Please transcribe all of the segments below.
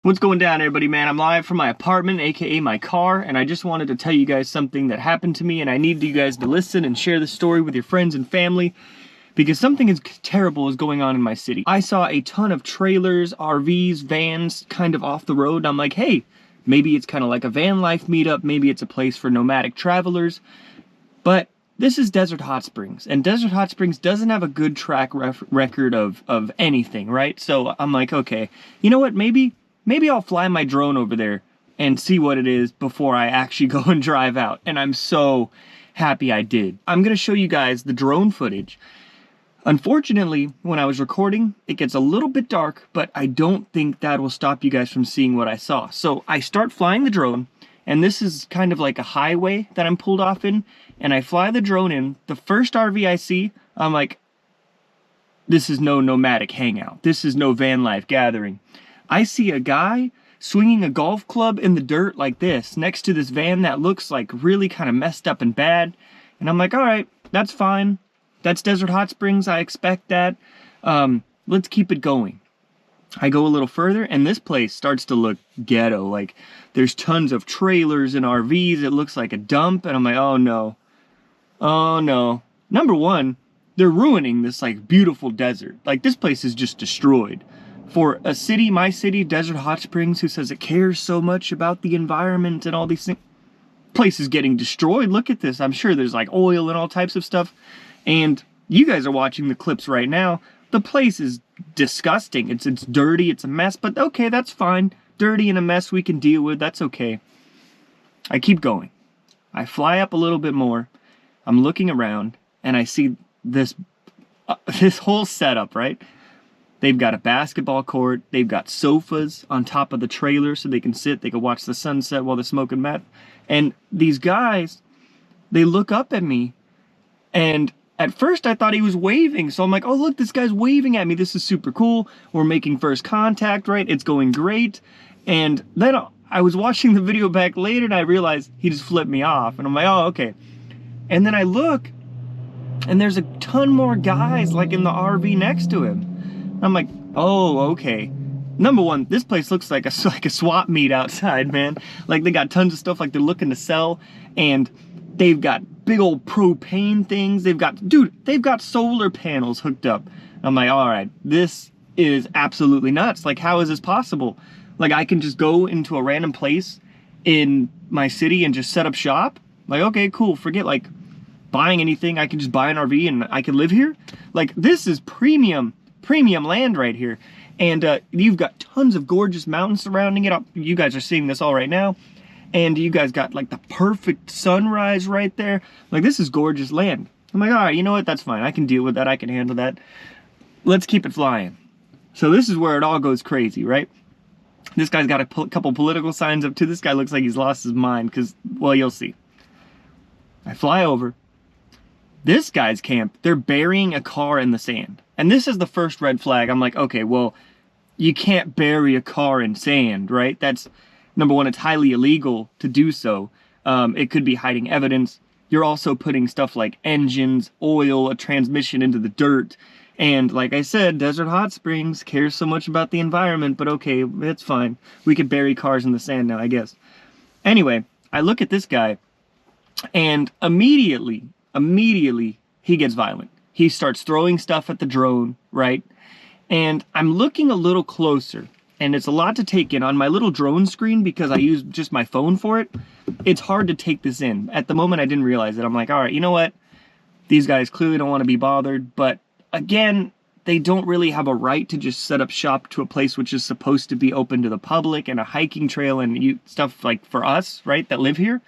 What's going down, everybody, man? I'm live from my apartment, aka my car, and I just wanted to tell you guys something that happened to me, and I need you guys to listen and share the story with your friends and family because something terrible is going on in my city. I saw a ton of trailers, RVs, vans kind of off the road, and I'm like, hey, maybe it's kind of like a van life meetup, maybe it's a place for nomadic travelers, but this is Desert Hot Springs, and Desert Hot Springs doesn't have a good track record of anything, right? So I'm like, okay, you know what, maybe I'll fly my drone over there and see what it is before I actually go and drive out. And I'm so happy I did. I'm going to show you guys the drone footage. Unfortunately, when I was recording, it gets a little bit dark, but I don't think that will stop you guys from seeing what I saw. So I start flying the drone, and this is kind of like a highway that I'm pulled off in, and I fly the drone in. The first RV I see, I'm like, this is no nomadic hangout. This is no van life gathering. I see a guy swinging a golf club in the dirt like this next to this van that looks like really kind of messed up and bad. And I'm like, all right, that's fine. That's Desert Hot Springs. I expect that. Let's keep it going. I go a little further and this place starts to look ghetto. Like there's tons of trailers and RVs. It looks like a dump. And I'm like, oh no. Oh no. Number one, they're ruining this like beautiful desert. Like this place is just destroyed. For a city, my city, Desert Hot Springs, who says it cares so much about the environment and all these things, place is getting destroyed. Look at this. I'm sure there's like oil and all types of stuff. And you guys are watching the clips right now. The place is disgusting. It's dirty. It's a mess. But okay, that's fine. Dirty and a mess we can deal with. That's okay. I keep going. I fly up a little bit more. I'm looking around and I see this whole setup, right? They've got a basketball court. They've got sofas on top of the trailer so they can sit. They can watch the sunset while they're smoking meth. And these guys, they look up at me. And at first I thought he was waving. So I'm like, oh, look, this guy's waving at me. This is super cool. We're making first contact, right? It's going great. And then I was watching the video back later and I realized he just flipped me off. And I'm like, oh, okay. And then I look and there's a ton more guys like in the RV next to him. I'm like, oh, okay. Number one, this place looks like a swap meet outside, man. Like they got tons of stuff like they're looking to sell, and they've got big old propane things. They've got solar panels hooked up. I'm like, all right, this is absolutely nuts. Like, how is this possible? Like, I can just go into a random place in my city and just set up shop? Like, okay, cool. Forget like buying anything. I can just buy an RV and I can live here. Like, this is premium land right here. And you've got tons of gorgeous mountains surrounding it. You guys are seeing this all right now. And you guys got like the perfect sunrise right there. Like this is gorgeous land. I'm like, all right, you know what? That's fine. I can deal with that. I can handle that. Let's keep it flying. So this is where it all goes crazy, right? This guy's got a couple political signs up too. This guy looks like he's lost his mind because, well, you'll see. I fly over. This guy's camp, they're burying a car in the sand. And this is the first red flag. I'm like, okay, well, you can't bury a car in sand, right? That's, number one, it's highly illegal to do so. It could be hiding evidence. You're also putting stuff like engines, oil, a transmission into the dirt. And like I said, Desert Hot Springs cares so much about the environment, but okay, it's fine. We could bury cars in the sand now, I guess. Anyway, I look at this guy, and immediately he gets violent. He starts throwing stuff at the drone, right? And I'm looking a little closer, and it's a lot to take in on my little drone screen because I use just my phone for it. It's hard to take this in. At the moment, I didn't realize it. I'm like, all right, you know what? These guys clearly don't want to be bothered, but again, they don't really have a right to just set up shop to a place which is supposed to be open to the public and a hiking trail and stuff like for us, right, that live here.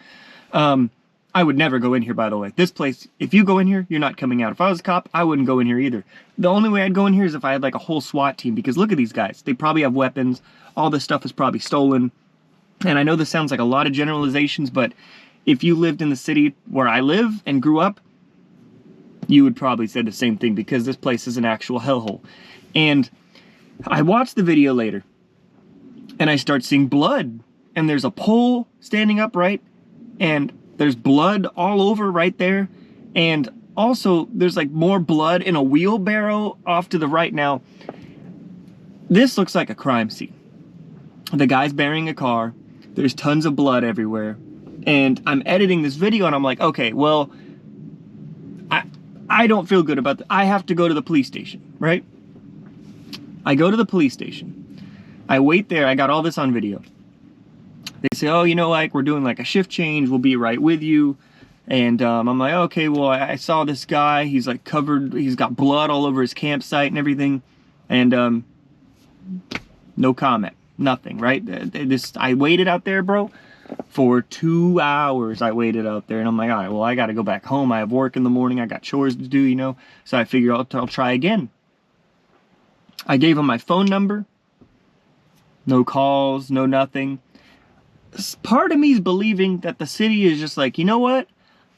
I would never go in here, by the way. This place, if you go in here, you're not coming out. If I was a cop, I wouldn't go in here either. The only way I'd go in here is if I had like a whole SWAT team, because look at these guys. They probably have weapons. All this stuff is probably stolen. And I know this sounds like a lot of generalizations, but if you lived in the city where I live and grew up, you would probably say the same thing because this place is an actual hellhole. And I watched the video later and I start seeing blood, and there's a pole standing upright, and there's blood all over right there. And also there's like more blood in a wheelbarrow off to the right. Now, this looks like a crime scene. The guy's burying a car. There's tons of blood everywhere. And I'm editing this video and I'm like, okay, well, I don't feel good about that. I have to go to the police station, right? I go to the police station. I wait there. I got all this on video. They say, oh, you know, like, we're doing like a shift change. We'll be right with you. And I'm like, okay, well, I saw this guy. He's like covered. He's got blood all over his campsite and everything. And no comment. Nothing, right? I waited out there, bro. For 2 hours I waited out there, and I'm like, all right, well, I gotta go back home. I have work in the morning. I got chores to do, you know? So I figure I'll try again. I gave him my phone number. No calls, no nothing. Part of me is believing that the city is just like, you know what?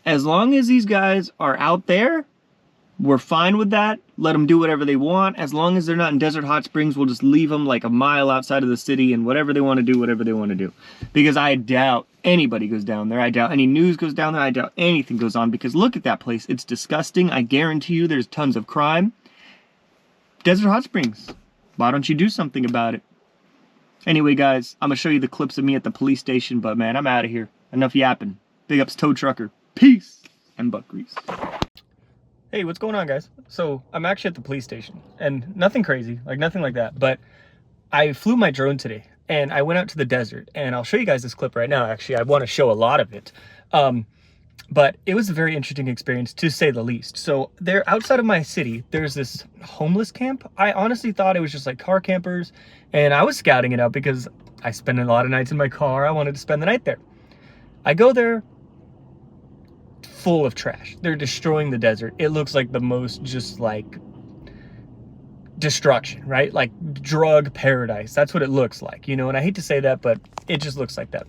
As long as these guys are out there, we're fine with that. Let them do whatever they want. As long as they're not in Desert Hot Springs, we'll just leave them like a mile outside of the city, and whatever they want to do, whatever they want to do. Because I doubt anybody goes down there. I doubt any news goes down there. I doubt anything goes on, because look at that place. It's disgusting. I guarantee you there's tons of crime. Desert Hot Springs. Why don't you do something about it? Anyway, guys, I'm going to show you the clips of me at the police station, but man, I'm out of here. Enough yapping. Big ups, Tow Trucker. Peace and butt grease. Hey, what's going on, guys? So I'm actually at the police station, and nothing crazy, like nothing like that, but I flew my drone today and I went out to the desert, and I'll show you guys this clip right now. Actually, I want to show a lot of it. But it was a very interesting experience, to say the least. So there, outside of my city, there's this homeless camp. I honestly thought it was just like car campers, and I was scouting it out because I spend a lot of nights in my car. I wanted to spend the night there. I go there, full of trash. They're destroying the desert. It looks like the most just like destruction, right? Like drug paradise. That's what it looks like, you know, and I hate to say that, but it just looks like that.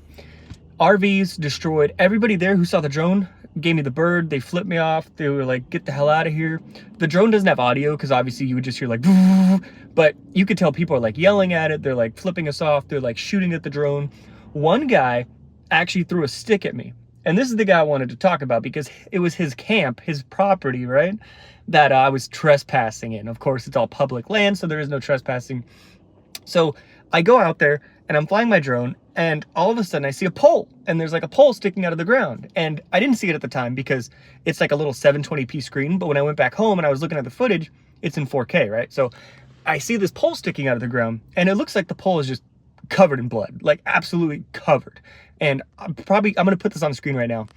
RVs destroyed. Everybody there who saw the drone gave me the bird. They flipped me off. They were like, get the hell out of here. The drone doesn't have audio, because obviously you would just hear like, but you could tell people are like yelling at it. They're like flipping us off. They're like shooting at the drone. One guy actually threw a stick at me. And this is the guy I wanted to talk about, because it was his camp, his property, right? That I was trespassing in. Of course, it's all public land, so there is no trespassing. So I go out there and I'm flying my drone, and all of a sudden I see a pole, and there's like a pole sticking out of the ground. And I didn't see it at the time because it's like a little 720p screen. But when I went back home and I was looking at the footage, it's in 4K, right? So I see this pole sticking out of the ground, and it looks like the pole is just covered in blood, like absolutely covered. And I'm gonna put this on the screen right now.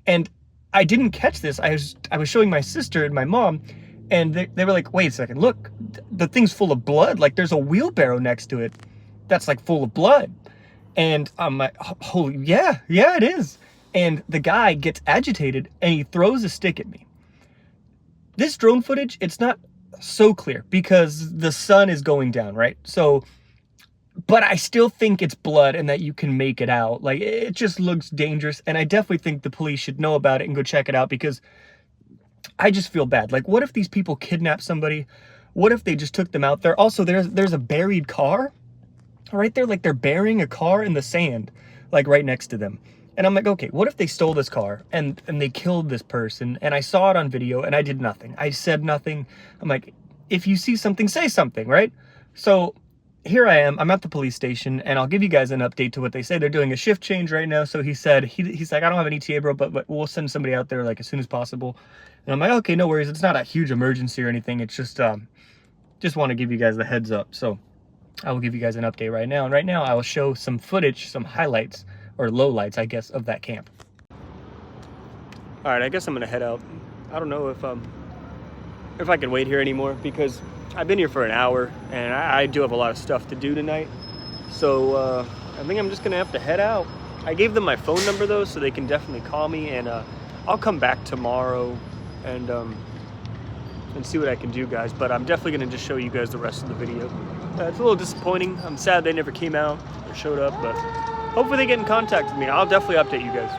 And I didn't catch this. I was showing my sister and my mom, and they were like, wait a second, look, the thing's full of blood. Like there's a wheelbarrow next to it that's like full of blood. And I'm like, holy, yeah, it is. And the guy gets agitated and he throws a stick at me. This drone footage, it's not so clear because the sun is going down, right? So, but I still think it's blood and that you can make it out. Like, it just looks dangerous. And I definitely think the police should know about it and go check it out, because I just feel bad. Like, what if these people kidnapped somebody? What if they just took them out there? Also, there's a buried car right there. Like, they're burying a car in the sand, like right next to them. And I'm like, okay, what if they stole this car and they killed this person? And I saw it on video and I did nothing. I said nothing. I'm like, if you see something, say something, right? So here I am, I'm at the police station, and I'll give you guys an update to what they say. They're doing a shift change right now. So he said, he's like, I don't have an ETA, bro, but we'll send somebody out there like as soon as possible. And I'm like, okay, no worries. It's not a huge emergency or anything. It's just want to give you guys the heads up. So I will give you guys an update right now. And right now I will show some footage, some highlights, or lowlights, I guess, of that camp. All right, I guess I'm gonna head out. I don't know if I can wait here anymore, because I've been here for an hour, and I do have a lot of stuff to do tonight. So I think I'm just gonna have to head out. I gave them my phone number though, so they can definitely call me, and I'll come back tomorrow and see what I can do, guys. But I'm definitely gonna just show you guys the rest of the video. It's a little disappointing. I'm sad they never came out or showed up, but hopefully they get in contact with me. I'll definitely update you guys.